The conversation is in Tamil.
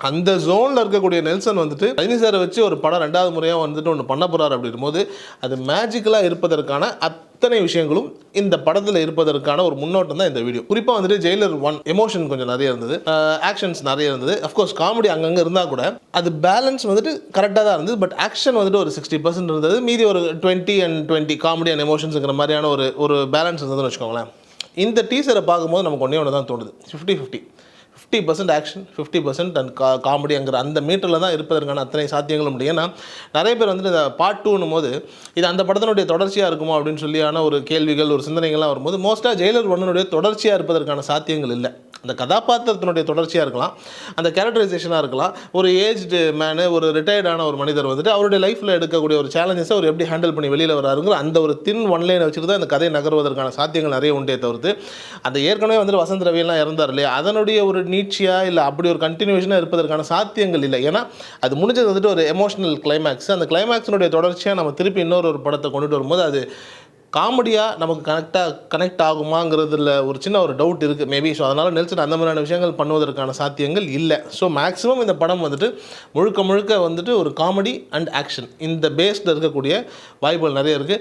அந்த ஜோனில் இருக்கக்கூடிய நெல்சன் வந்துட்டு ரஜினி சாரை வச்சு ஒரு படம் 2வது முறையாக வந்துட்டு ஒன்று பண்ண போகிறார் அப்படின்னும் போது அது மேஜிக்கலாக இருப்பதற்கான அத்தனை விஷயங்களும் இந்த படத்தில் இருப்பதற்கான ஒரு முன்னோட்டம் தான் இந்த வீடியோ. குறிப்பாக வந்துட்டு ஜெயிலர் 1 எமோஷன் கொஞ்சம் நிறைய இருந்தது, ஆக்ஷன்ஸ் நிறைய இருந்தது, அஃப்கோர்ஸ் காமெடி அங்கங்கே இருந்தால் கூட அது பேலன்ஸ் வந்துட்டு கரெக்டாக தான் இருந்தது. பட் ஆக்ஷன் வந்துட்டு ஒரு 60% இருந்தது, மீதி ஒரு 20 and 20 காமெடி அண்ட் எமோஷன்ஸுங்கிற மாதிரியான ஒரு பேலன்ஸ் இருந்ததுன்னு வச்சுக்கோங்களேன். இந்த டீசரை பார்க்கும்போது நமக்கு ஒன்று தான் தோணுது, 50-50, 50% ஆக்ஷன் 50% அண்ட் காமெடிங்கிற அந்த மீட்டரில் தான் இருப்பதற்கான அத்தனை சாத்தியங்களும் முடியும். ஏன்னா நிறைய பேர் வந்துட்டு இந்த பார்ட் 2ன்னும் போது இது அந்த படத்தினுடைய தொடர்ச்சியாக இருக்குமோ அப்படின்னு சொல்லியான ஒரு கேள்விகள் ஒரு சிந்தனைகள்லாம் வரும்போது மோஸ்ட்டாக ஜெயிலர் 1னுடைய தொடர்ச்சியாக இருப்பதற்கான சாத்தியங்கள் இல்லை. அந்த கதாபாத்திரத்தினுடைய தொடர்ச்சியாக இருக்கலாம், அந்த கேரக்டரைசேஷனாக இருக்கலாம். ஒரு ஏஜ்டு மேனு, ஒரு ரிட்டையர்டான ஒரு மனிதர் வந்துட்டு அவருடைய லைஃப்பில் எடுக்கக்கூடிய ஒரு சேலஞ்சஸை அவர் எப்படி ஹேண்டில் பண்ணி வெளியில் வராருங்கிற அந்த ஒரு தின் ஒன்லைனை வச்சுட்டு தான் அந்த கதையை நகர்வதற்கான சாத்தியங்கள் நிறைய உண்டே தவிர்த்து அந்த ஏற்கனவே வந்துட்டு வசந்த் ரவியெல்லாம் இறந்தார் இல்லையா, அதனுடைய ஒரு நீட்சியாக இல்லை அப்படி ஒரு கண்டினியூஷனாக இருப்பதற்கான சாத்தியங்கள் இல்லை. ஏன்னா அது முடிஞ்சது வந்துட்டு ஒரு எமோஷனல் கிளைமேக்ஸ். அந்த கிளைமேக்ஸினுடைய தொடர்ச்சியாக நம்ம திருப்பி இன்னொரு படத்தை கொண்டுட்டு வரும்போது அது காமெடியாக நமக்கு கனெக்ட் ஆகுமாங்கிறதுல ஒரு சின்ன ஒரு டவுட் இருக்குது மேபி. ஸோ அதனால் நெல்சன் அந்த மாதிரியான விஷயங்கள் பண்ணுவதற்கான சாத்தியங்கள் இல்லை. ஸோ மேக்ஸிமம் இந்த படம் வந்துட்டு முழுக்க வந்துட்டு ஒரு காமெடி அண்ட் ஆக்ஷன் இந்த பேஸில் இருக்கக்கூடிய வாய்ப்புகள் நிறைய இருக்குது.